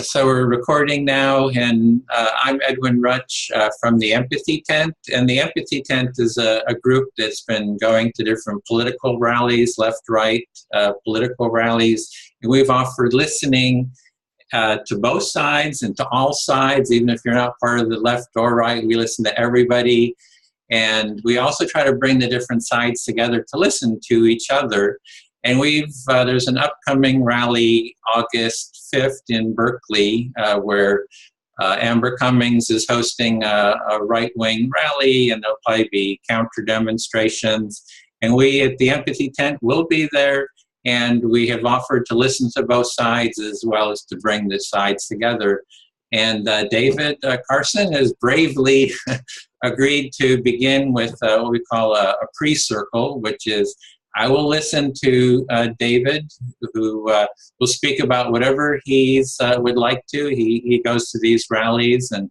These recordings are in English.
So we're recording now, and I'm Edwin Rutsch from the Empathy Tent. And the Empathy Tent is a group that's been going to different political rallies, left, right, political rallies. And we've offered listening to both sides and to all sides, even if you're not part of the left or right. We listen to everybody. And we also try to bring the different sides together to listen to each other. And there's an upcoming rally August 5th in Berkeley where Amber Cummings is hosting a right-wing rally, and there'll probably be counter demonstrations. And we at the Empathy Tent will be there, and we have offered to listen to both sides as well as to bring the sides together. And David Carson has bravely agreed to begin with what we call a pre-circle, which is I will listen to David, who will speak about whatever he would like to. He goes to these rallies, and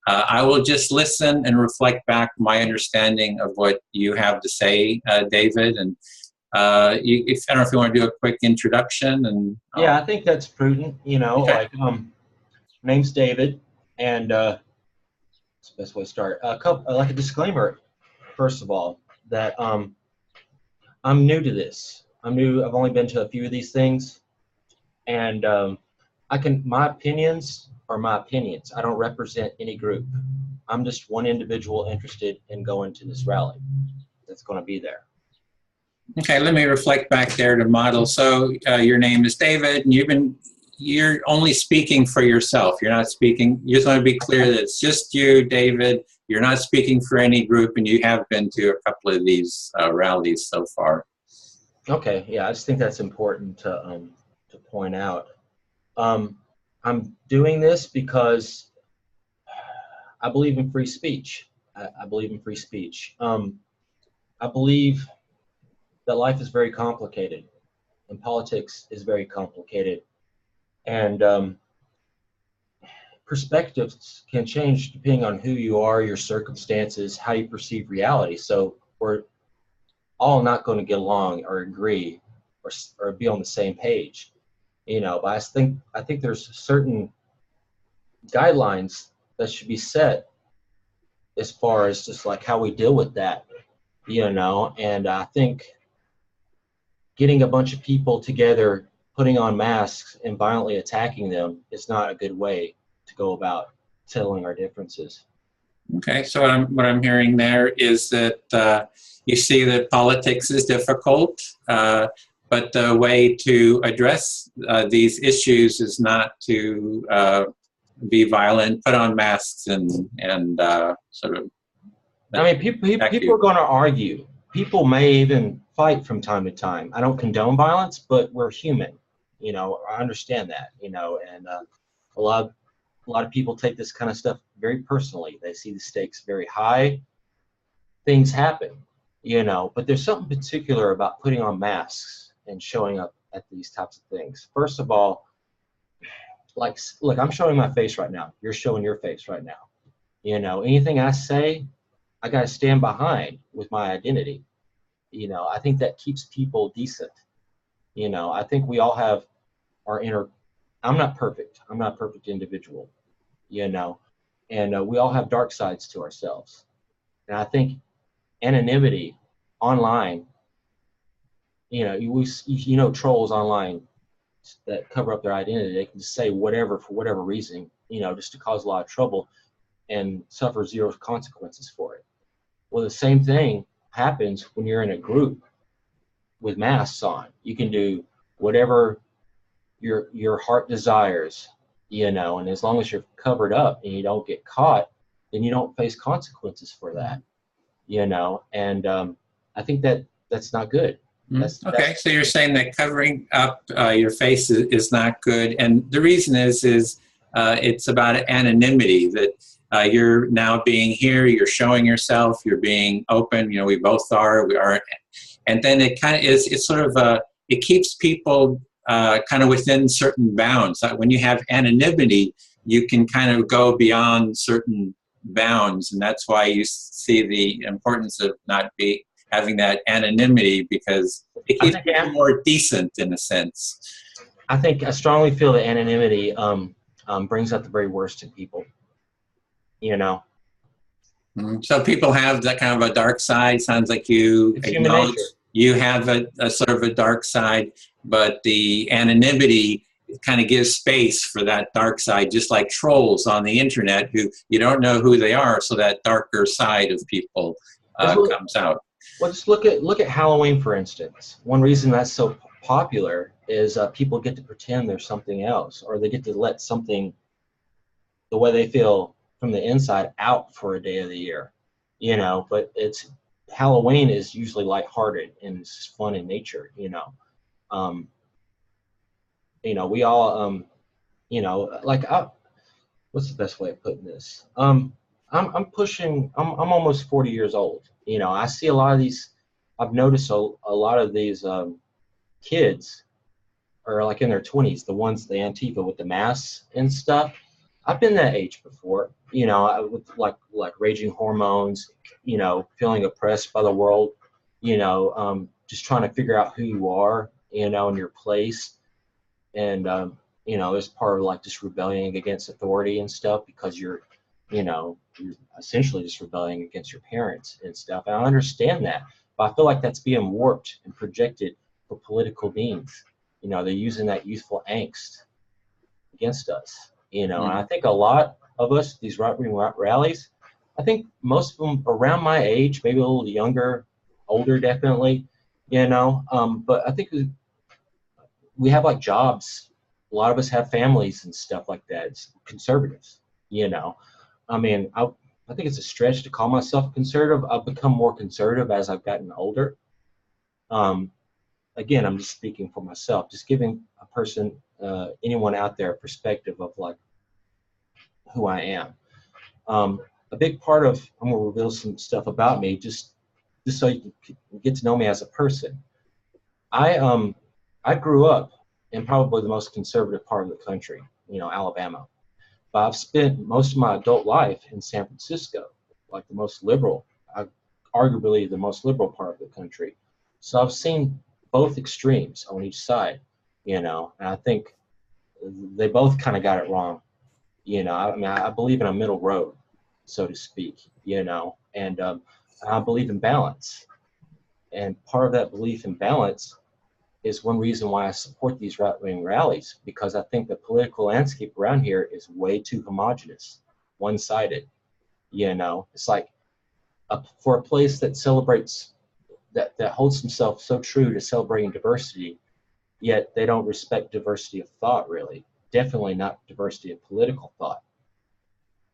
I will just listen and reflect back my understanding of what you have to say, David. And I don't know if you want to do a quick introduction. And yeah, I think that's prudent. You know, okay. Like name's David, and that's the best way to start. Like a disclaimer, first of all, that I'm new to this. I'm new. I've only been to a few of these things, and my opinions are my opinions. I don't represent any group. I'm just one individual interested in going to this rally that's going to be there. Okay, let me reflect back there to model. So your name is David, and you're only speaking for yourself. You're not speaking. You just want to be clear that it's just you, David. You're not speaking for any group, and you have been to a couple of these rallies so far. Okay, yeah, I just think that's important to point out. I'm doing this because I believe in free speech. I believe in free speech. I believe that life is very complicated, and politics is very complicated, and perspectives can change depending on who you are, your circumstances, how you perceive reality. So we're all not going to get along or agree or be on the same page, you know. But I think there's certain guidelines that should be set as far as just like how we deal with that, you know. And I think getting a bunch of people together, putting on masks and violently attacking them is not a good way to go about settling our differences. Okay, so what I'm hearing there is that you see that politics is difficult, but the way to address these issues is not to be violent, put on masks, and sort of. I mean, people are going to argue. People may even fight from time to time. I don't condone violence, but we're human. You know, I understand that. You know, and a lot of people take this kind of stuff very personally. They see the stakes very high. Things happen, you know, but there's something particular about putting on masks and showing up at these types of things. First of all, like, look, I'm showing my face right now. You're showing your face right now. You know, anything I say, I got to stand behind with my identity. You know, I think that keeps people decent. You know, I think we all have our inner, I'm not perfect. I'm not a perfect individual, you know, and we all have dark sides to ourselves. And I think anonymity online, you know, you know, trolls online that cover up their identity. They can just say whatever for whatever reason, you know, just to cause a lot of trouble and suffer zero consequences for it. Well, the same thing happens when you're in a group with masks on. You can do whatever your heart desires, you know, and as long as you're covered up and you don't get caught, then you don't face consequences for that, you know. And I think that's not good. Okay, so you're saying that covering up your face is not good, and the reason is it's about anonymity, that you're now being here, you're showing yourself, you're being open. You know, we both are. We are, and then it kind of is. It's sort of it keeps people kind of within certain bounds. When you have anonymity, you can kind of go beyond certain bounds, and that's why you see the importance of not having that anonymity, because it keeps people more decent in a sense. I think I strongly feel that anonymity brings out the very worst in people. You know. So people have that kind of a dark side. Sounds like you It's human acknowledge nature. you have a sort of a dark side, but the anonymity kind of gives space for that dark side, just like trolls on the internet who you don't know who they are, so that darker side of people comes out. Well, just look at Halloween, for instance. One reason that's so popular is people get to pretend they're something else, or they get to let something, the way they feel from the inside, out for a day of the year, you know. But it's Halloween is usually lighthearted and it's just fun in nature, you know. We all, like, what's the best way of putting this? I'm almost 40 years old. You know, I see a lot of these. I've noticed a lot of these kids are like in their 20s, the ones, the Antifa with the masks and stuff. I've been that age before, you know, with like raging hormones, you know, feeling oppressed by the world, you know, just trying to figure out who you are, you know, and your place. And, you know, there's part of like just rebelling against authority and stuff because you're essentially just rebelling against your parents and stuff. And I understand that, but I feel like that's being warped and projected for political means. You know, they're using that youthful angst against us. You know, and I think a lot of us, these right-wing rallies, I think most of them around my age, maybe a little younger, older definitely, you know, but I think we have like jobs. A lot of us have families and stuff like that. It's conservatives, you know. I mean, I think it's a stretch to call myself conservative. I've become more conservative as I've gotten older. Again, I'm just speaking for myself, just giving a person, anyone out there, a perspective of like who I am. A big part of, I'm gonna reveal some stuff about me, just so you can get to know me as a person. I grew up in probably the most conservative part of the country, you know, Alabama. But I've spent most of my adult life in San Francisco, like the most liberal, arguably the most liberal part of the country. So I've seen both extremes on each side, you know, and I think they both kind of got it wrong. You know, I mean, I believe in a middle road, so to speak, you know, and I believe in balance. And part of that belief in balance is one reason why I support these right-wing rallies, because I think the political landscape around here is way too homogenous, one-sided. You know, it's like for a place that celebrates, that holds themselves so true to celebrating diversity, yet they don't respect diversity of thought, really. Definitely not diversity of political thought.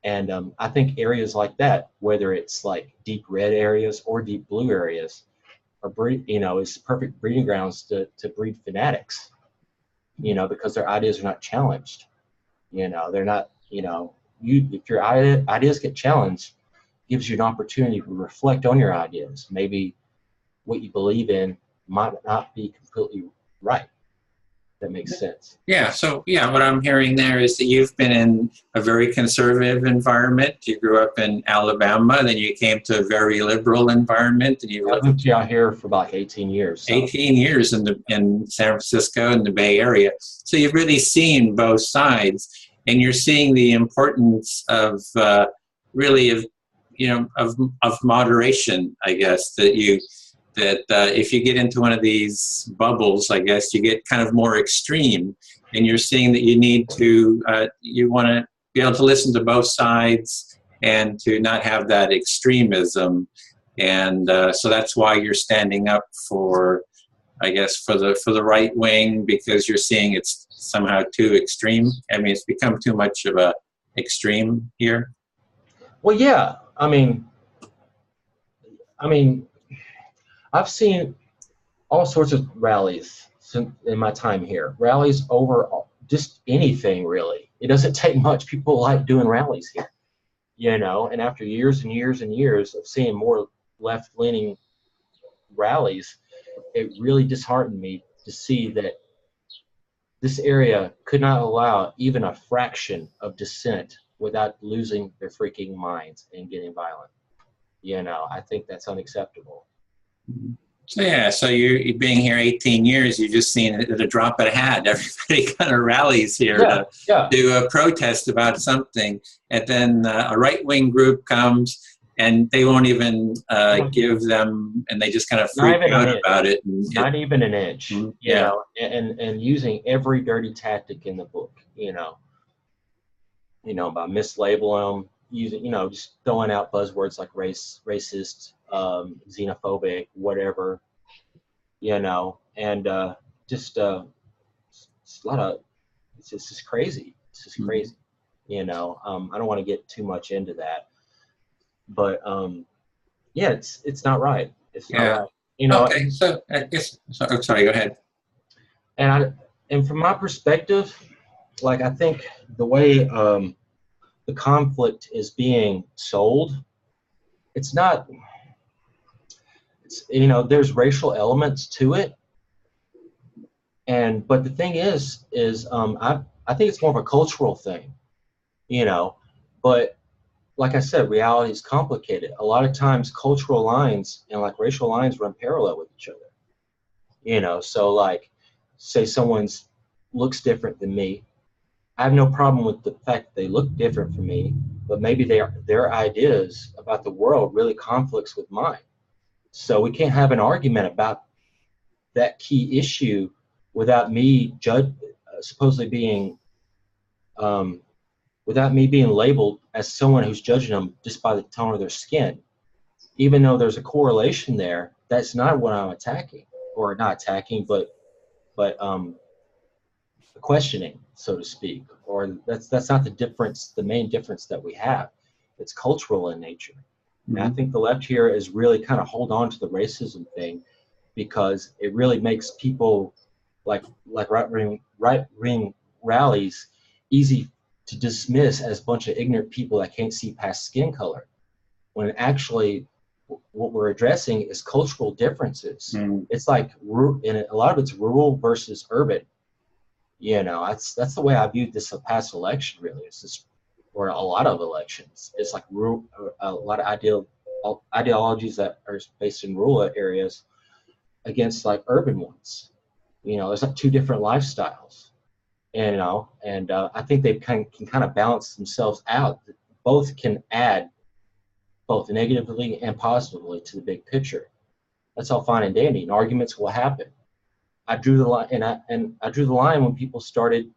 And I think areas like that, whether it's like deep red areas or deep blue areas, is perfect breeding grounds to breed fanatics, you know, because their ideas are not challenged. You know, they're not, you know, if your ideas get challenged, gives you an opportunity to reflect on your ideas. Maybe what you believe in might not be completely right. That makes sense. Yeah, so yeah, what I'm hearing there is that you've been in a very conservative environment. You grew up in Alabama, then you came to a very liberal environment, and you lived out here for about 18 years. So. 18 years in San Francisco in the Bay Area. So you've really seen both sides, and you're seeing the importance of of moderation, I guess, that if you get into one of these bubbles, I guess, you get kind of more extreme, and you're seeing that you need to, you want to be able to listen to both sides and to not have that extremism. And so that's why you're standing up for, I guess, for the right wing, because you're seeing it's somehow too extreme. I mean, it's become too much of a extreme here. Well, yeah. I mean, I've seen all sorts of rallies in my time here. Rallies over just anything, really. It doesn't take much. People like doing rallies here, you know. And after years and years and years of seeing more left-leaning rallies, it really disheartened me to see that this area could not allow even a fraction of dissent without losing their freaking minds and getting violent. You know, I think that's unacceptable. So yeah, so you being here 18 years, you've just seen it at a drop of a hat. Everybody kind of rallies here to do a protest about something, and then a right-wing group comes and they won't even give them, and they just kind of freak out about it. And not even an inch, you know, and using every dirty tactic in the book, you know, by mislabeling them, using, just throwing out buzzwords like racist, xenophobic, whatever, and just it's a lot of, it's just crazy. It's just crazy, I don't want to get too much into that, but yeah, it's not right. It's not right. Okay, so I guess, I'm sorry, go ahead. And from my perspective, like, I think the way the conflict is being sold, it's not, there's racial elements to it. But the thing is I think it's more of a cultural thing, but like I said, reality is complicated. A lot of times cultural lines and like racial lines run parallel with each other, so like, say someone's looks different than me. I have no problem with the fact that they look different from me, but maybe their ideas about the world really conflicts with mine. So we can't have an argument about that key issue without me supposedly being, without me being labeled as someone who's judging them just by the tone of their skin. Even though there's a correlation there, that's not what I'm attacking, or not attacking, but questioning, so to speak. Or that's not the difference, the main difference that we have. It's cultural in nature. And I think the left here is really kind of hold on to the racism thing, because it really makes people like right-wing rallies easy to dismiss as a bunch of ignorant people that can't see past skin color, when actually what we're addressing is cultural differences. It's like, and a lot of it's rural versus urban. That's the way I viewed this past election, really. It's just, or a lot of elections. It's like a lot of ideologies that are based in rural areas against like urban ones. There's like two different lifestyles. And I think they can kind of balance themselves out. Both can add both negatively and positively to the big picture. That's all fine and dandy, and arguments will happen. I drew the line, and I drew the line when people started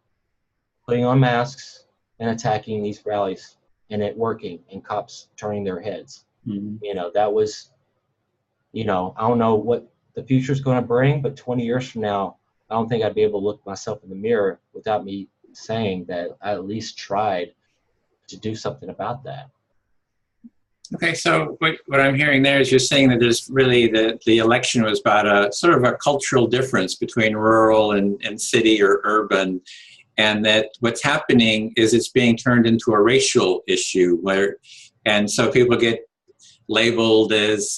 putting on masks and attacking these rallies, and it working, and cops turning their heads. That was, I don't know what the future's going to bring, but 20 years from now, I don't think I'd be able to look myself in the mirror without me saying that I at least tried to do something about that. Okay, so what I'm hearing there is you're saying that there's really the election was about a sort of a cultural difference between rural and city or urban, and that what's happening is it's being turned into a racial issue, and so people get labeled as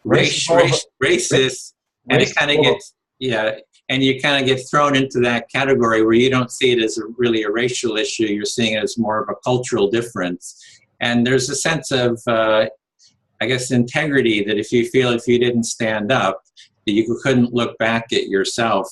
racist, and it kind of gets, and you kind of get thrown into that category where you don't see it as really a racial issue. You're seeing it as more of a cultural difference. And there's a sense of, I guess, integrity that if you didn't stand up, that you couldn't look back at yourself,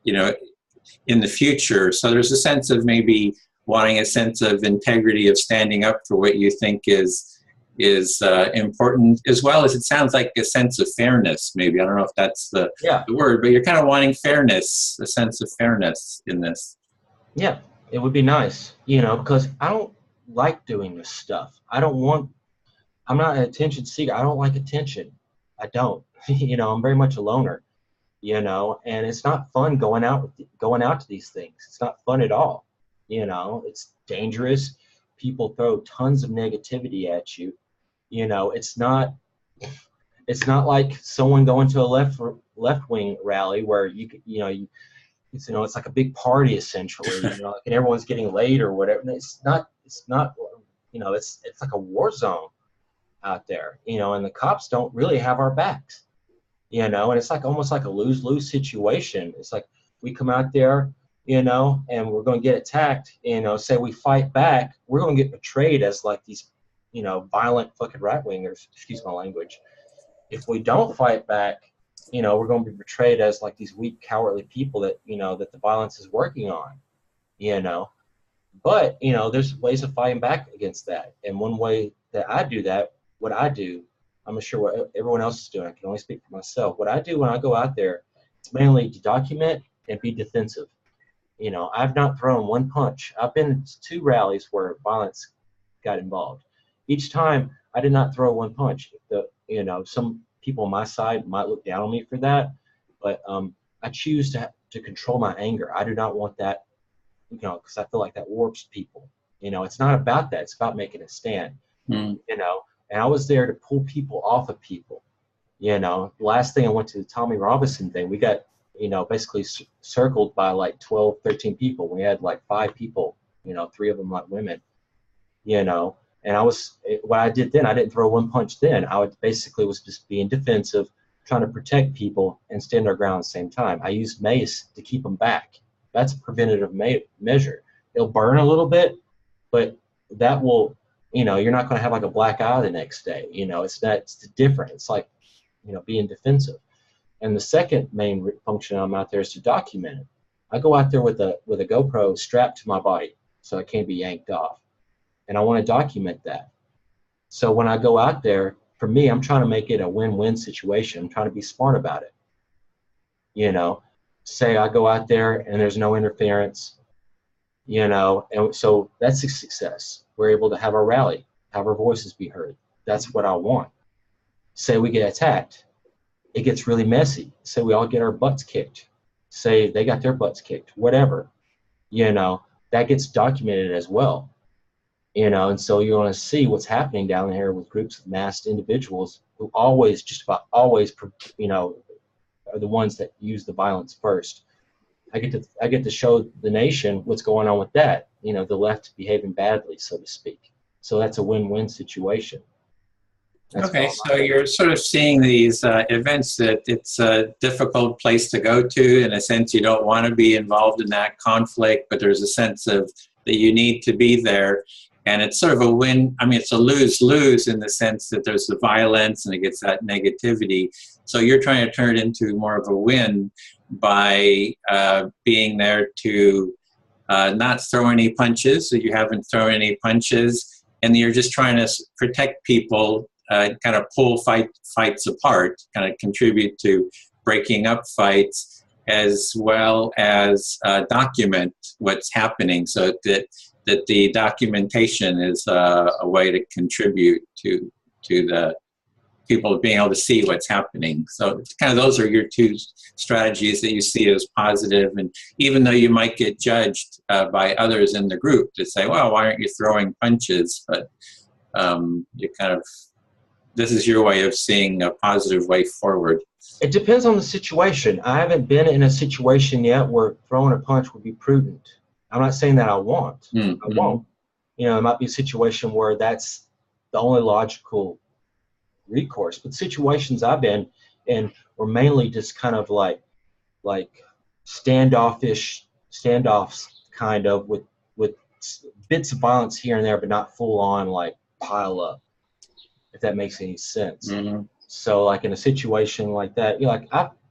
in the future. So there's a sense of maybe wanting a sense of integrity, of standing up for what you think is important, as well as it sounds like a sense of fairness. Maybe, I don't know if that's the word, but you're kind of wanting fairness, a sense of fairness in this. Yeah, it would be nice, because I don't like doing this stuff. I'm not an attention seeker. I don't like attention. I don't. I'm very much a loner, and it's not fun going out to these things. It's not fun at all. It's dangerous. People throw tons of negativity at you. It's not like someone going to a left-wing rally where it's like a big party essentially, and everyone's getting laid or whatever. It's not, it's like a war zone out there, and the cops don't really have our backs, and it's like almost like a lose-lose situation. It's like we come out there, and we're going to get attacked, say we fight back, we're going to get portrayed as like these, violent fucking right-wingers, excuse my language, If we don't fight back, we're going to be portrayed as like these weak, cowardly people that, that the violence is working on, But, there's ways of fighting back against that. And one way that I do that, what I do, I'm not sure what everyone else is doing. I can only speak for myself. What I do when I go out there, it's mainly to document and be defensive. I've not thrown one punch. I've been to 2 rallies where violence got involved. Each time, I did not throw one punch. Some people on my side might look down on me for that, but I choose to control my anger. I do not want that, because I feel like that warps people. It's not about that. It's about making a stand. And I was there to pull people off of people. The last thing I went to the Tommy Robinson thing, we got, basically circled by like 12, 13 people. We had like 5 people, 3 of them like women, and what I did then, I didn't throw one punch then. I was just being defensive, trying to protect people and stand our ground at the same time. I used mace to keep them back. That's a preventative measure. It'll burn a little bit, but that will, you're not going to have like a black eye the next day. It's different. It's like, being defensive. And the second main function I'm out there is to document it. I go out there with a GoPro strapped to my body so it can't be yanked off. And I want to document that. So when I go out there, for me, I'm trying to make it a win-win situation. I'm trying to be smart about it. Say I go out there and there's no interference, and so that's a success. We're able to have our rally, have our voices be heard. That's what I want. Say we get attacked. It gets really messy. Say we all get our butts kicked. Say they got their butts kicked, whatever. That gets documented as well. And so you're going to see what's happening down here with groups of masked individuals who just about always, are the ones that use the violence first. I get to show the nation what's going on with that. The left behaving badly, so to speak. So that's a win-win situation. Okay, so you're sort of seeing these events that it's a difficult place to go to. In a sense, you don't want to be involved in that conflict, but there's a sense of that you need to be there. And it's sort of a win. I mean, it's a lose-lose in the sense that there's the violence and it gets that negativity. So you're trying to turn it into more of a win by being there to not throw any punches. So you haven't thrown any punches, and you're just trying to protect people, kind of pull fights apart, kind of contribute to breaking up fights, as well as document what's happening, so that the documentation is a way to contribute to the people being able to see what's happening. So it's kind of those are your 2 strategies that you see as positive. And even though you might get judged by others in the group to say, well, why aren't you throwing punches? But you kind of, this is your way of seeing a positive way forward. It depends on the situation. I haven't been in a situation yet where throwing a punch would be prudent. I'm not saying that I won't. I won't. It might be a situation where that's the only logical recourse. But situations I've been in were mainly just kind of like standoffs kind of with bits of violence here and there, but not full on like pile up, if that makes any sense. So like in a situation like that,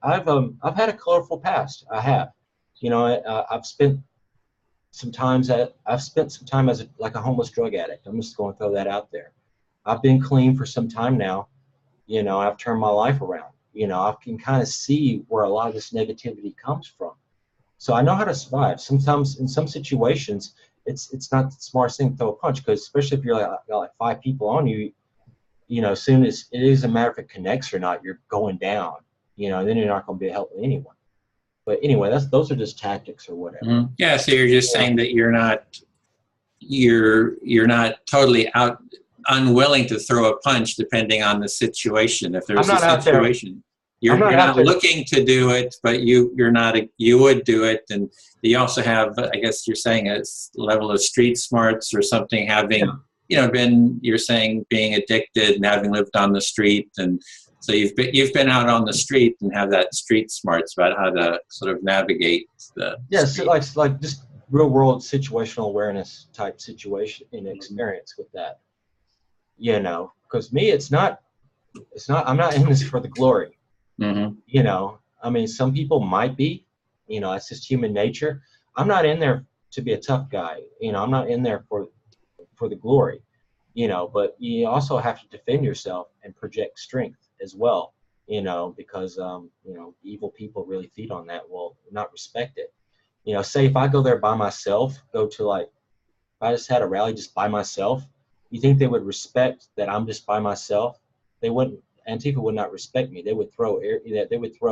I've had a colorful past. I have. I've spent some time as a homeless drug addict. I'm just going to throw that out there. I've been clean for some time now. I've turned my life around. I can kind of see where a lot of this negativity comes from. So I know how to survive. Sometimes in some situations, it's not the smartest thing to throw a punch, because especially if you're got like 5 people on you, as soon as it doesn't matter if it connects or not, you're going down. And then you're not going to be a help to anyone. But anyway, those are just tactics or whatever. Yeah, so you're just saying that you're not totally unwilling to throw a punch depending on the situation. If there's a situation, you're not looking to do it, but you would do it. And you also have, I guess you're saying, a level of street smarts or something, having you're saying being addicted and having lived on the street, and so you've been out on the street and have that street smarts about how to sort of navigate the street. like just real world situational awareness type situation and experience with that. Because me, it's not It's not. I'm not in this for the glory. Mm-hmm. You know, I mean, some people might be. You know, it's just human nature. I'm not in there to be a tough guy. You know, I'm not in there for the glory. You know, but you also have to defend yourself and project strength as well. You know, because you know, evil people really feed on that. Will not respect it. You know, say if I go there by myself, go to like, if I just had a rally just by myself, you think they would respect that I'm just by myself? They wouldn't. Antifa would not respect me. They would throw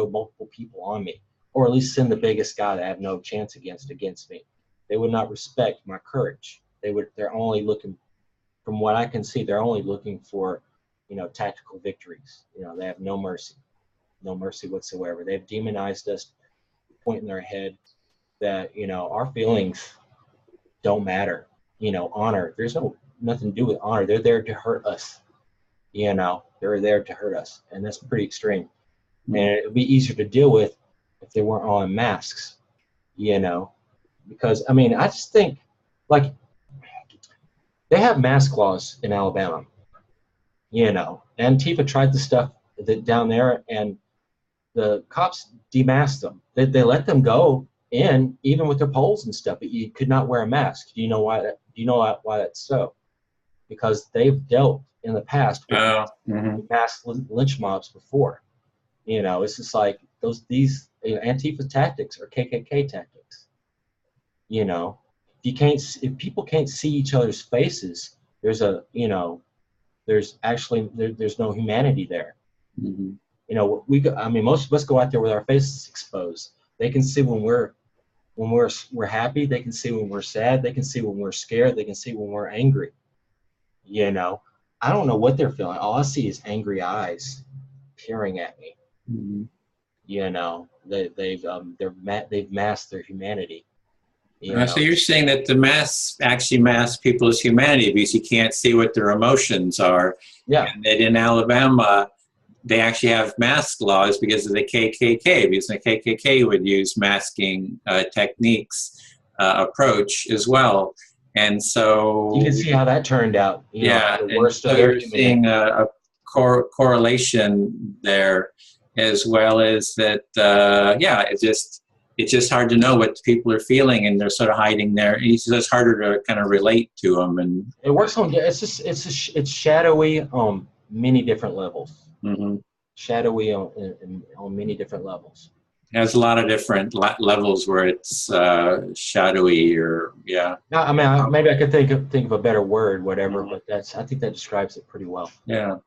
multiple people on me, or at least send the biggest guy that I have no chance against me. They would not respect my courage. They're only looking, from what I can see, they're only looking for, you know, tactical victories. You know, they have no mercy whatsoever. They've demonized us, pointing their head that, you know, our feelings don't matter. You know, honor, there's nothing to do with honor. They're there to hurt us. You know, they're there to hurt us, and that's pretty extreme. And it would be easier to deal with if they weren't all in masks. You know, because I mean, I just think like they have mask laws in Alabama. You know, Antifa tried the stuff down there, and the cops demasked them. They let them go in, even with their poles and stuff, but you could not wear a mask. Do you know why? Do you know why that's so? Because they've dealt in the past with mass lynch mobs before. You know, it's just like these Antifa tactics are KKK tactics. You know, if people can't see each other's faces, there's no humanity there. Mm-hmm. You know, most of us go out there with our faces exposed. They can see when we're happy. They can see when we're sad. They can see when we're scared. They can see when we're angry. You know, I don't know what they're feeling. All I see is angry eyes peering at me. Mm-hmm. You know, they've masked their humanity. So you're saying that the masks actually mask people's humanity because you can't see what their emotions are. Yeah. And that in Alabama, they actually have mask laws because of the KKK, because the KKK would use masking techniques approach as well. And so you can see how that turned out. So you're seeing a correlation there, as well as that. It's just hard to know what people are feeling, and they're sort of hiding there. It's just harder to kind of relate to them. And it works on. It's shadowy on many different levels. Mm-hmm. Shadowy on many different levels. It has a lot of different levels where it's shadowy, or No, I mean, maybe I could think of a better word, whatever. Mm-hmm. But I think that describes it pretty well. Yeah.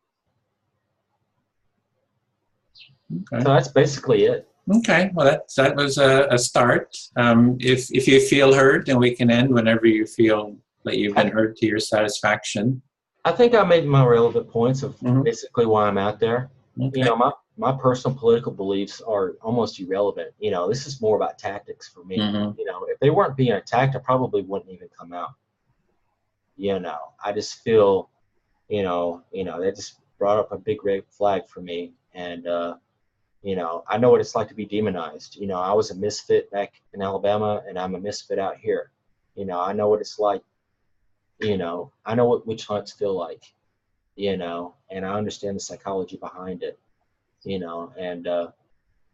Okay. So that's basically it. Okay. Well, that was a start. If you feel heard, then we can end whenever you feel that you've been heard to your satisfaction. I think I made my relevant points of basically why I'm out there. Okay. You know, my personal political beliefs are almost irrelevant. You know, this is more about tactics for me. Mm-hmm. You know, if they weren't being attacked, I probably wouldn't even come out. You know, I just feel, you know, that just brought up a big red flag for me. And, you know, I know what it's like to be demonized. You know, I was a misfit back in Alabama, and I'm a misfit out here. You know, I know what it's like. You know, I know what witch hunts feel like. You know, and I understand the psychology behind it. You know, and I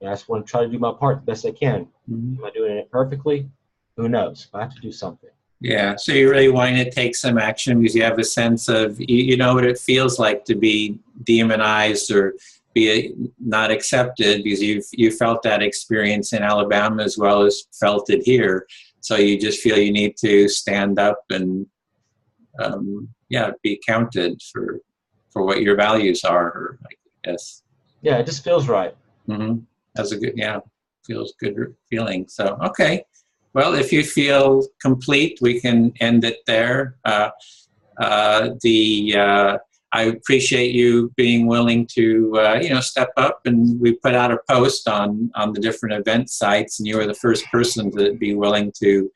just want to try to do my part the best I can. Mm-hmm. Am I doing it perfectly? Who knows? I have to do something. Yeah, so you're really wanting to take some action because you have a sense of, you know what it feels like to be demonized or be not accepted, because you felt that experience in Alabama as well as felt it here. So you just feel you need to stand up and be counted for what your values are, I guess. Yeah, it just feels right. Mm-hmm. That's feels good feeling. So, okay. Well, if you feel complete, we can end it there. I appreciate you being willing to, step up, and we put out a post on the different event sites, and you were the first person to be willing to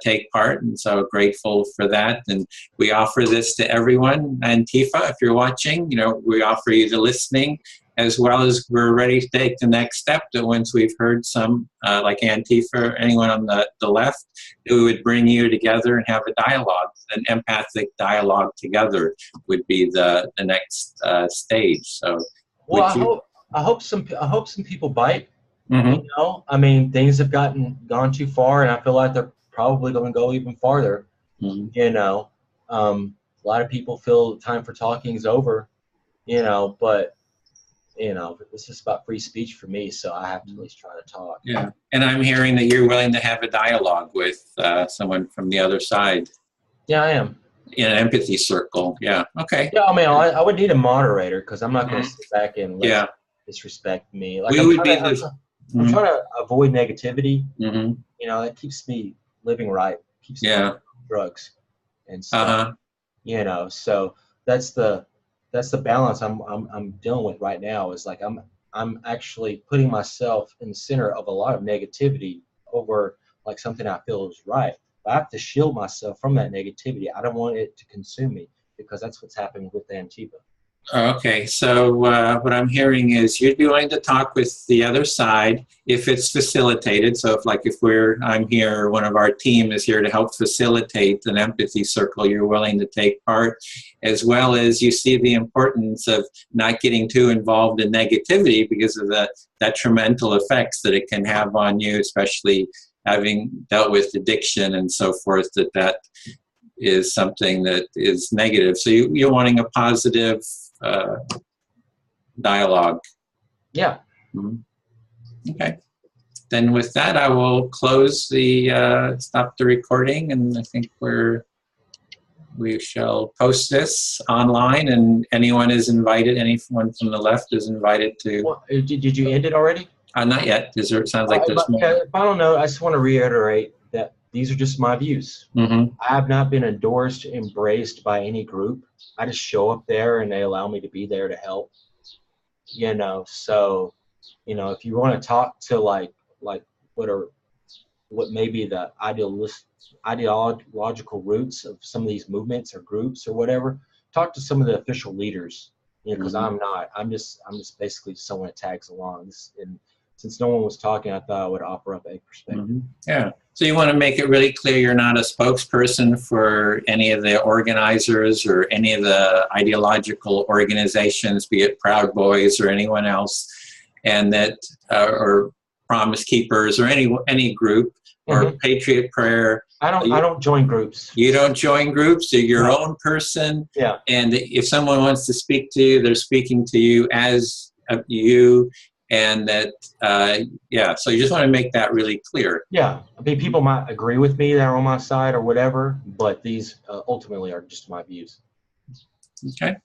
take part, and so grateful for that. And we offer this to everyone. Antifa, if you're watching, we offer you the listening as well as we're ready to take the next step that once we've heard some, like Antifa or anyone on the left, we would bring you together and have a dialogue. An empathic dialogue together would be the next stage. So, well, I hope some people bite. Mm-hmm. You know, I mean, things have gone too far, and I feel like they're probably going to go even farther. Mm-hmm. You know, a lot of people feel time for talking is over. You know, but you know, this is about free speech for me, so I have to at least try to talk. Yeah, and I'm hearing that you're willing to have a dialogue with someone from the other side. Yeah, I am. In an empathy circle. Yeah. Okay. Yeah, I mean, I would need a moderator because I'm not going to sit back and let disrespect me. Like, I'm trying to avoid negativity. Mm-hmm. You know, that keeps me living right. Keeps me off drugs and stuff. You know, so that's the balance I'm dealing with right now. Is like I'm actually putting myself in the center of a lot of negativity over like something I feel is right. But I have to shield myself from that negativity. I don't want it to consume me because that's what's happening with Antifa. Okay, so what I'm hearing is you'd be willing to talk with the other side if it's facilitated. So if I'm here, one of our team is here to help facilitate an empathy circle, you're willing to take part, as well as you see the importance of not getting too involved in negativity because of the detrimental effects that it can have on you, especially having dealt with addiction and so forth, that is something that is negative. So you're wanting a positive dialogue. Yeah. Mm-hmm. Okay. Then with that, I will close stop the recording, and I think we shall post this online, and anyone is invited, anyone from the left is invited to. Well, did you end it already? Not yet. It sounds like there's more. If I don't know, I just want to reiterate that these are just my views. Mm-hmm. I have not been endorsed, embraced by any group. I just show up there and they allow me to be there to help. You know, so, you know, if you want to talk to like what may be the ideological roots of some of these movements or groups or whatever, talk to some of the official leaders. You know, because I'm just basically someone that tags along. And since no one was talking, I thought I would offer up a perspective. Mm-hmm. Yeah. So you want to make it really clear you're not a spokesperson for any of the organizers or any of the ideological organizations, be it Proud Boys or anyone else, and that or Promise Keepers or any group or Patriot Prayer. I don't join groups. You don't join groups. You're your own person. Yeah. And if someone wants to speak to you, they're speaking to you as you. And that, so you just want to make that really clear. Yeah. I mean, people might agree with me, they're on my side or whatever, but these ultimately are just my views. Okay.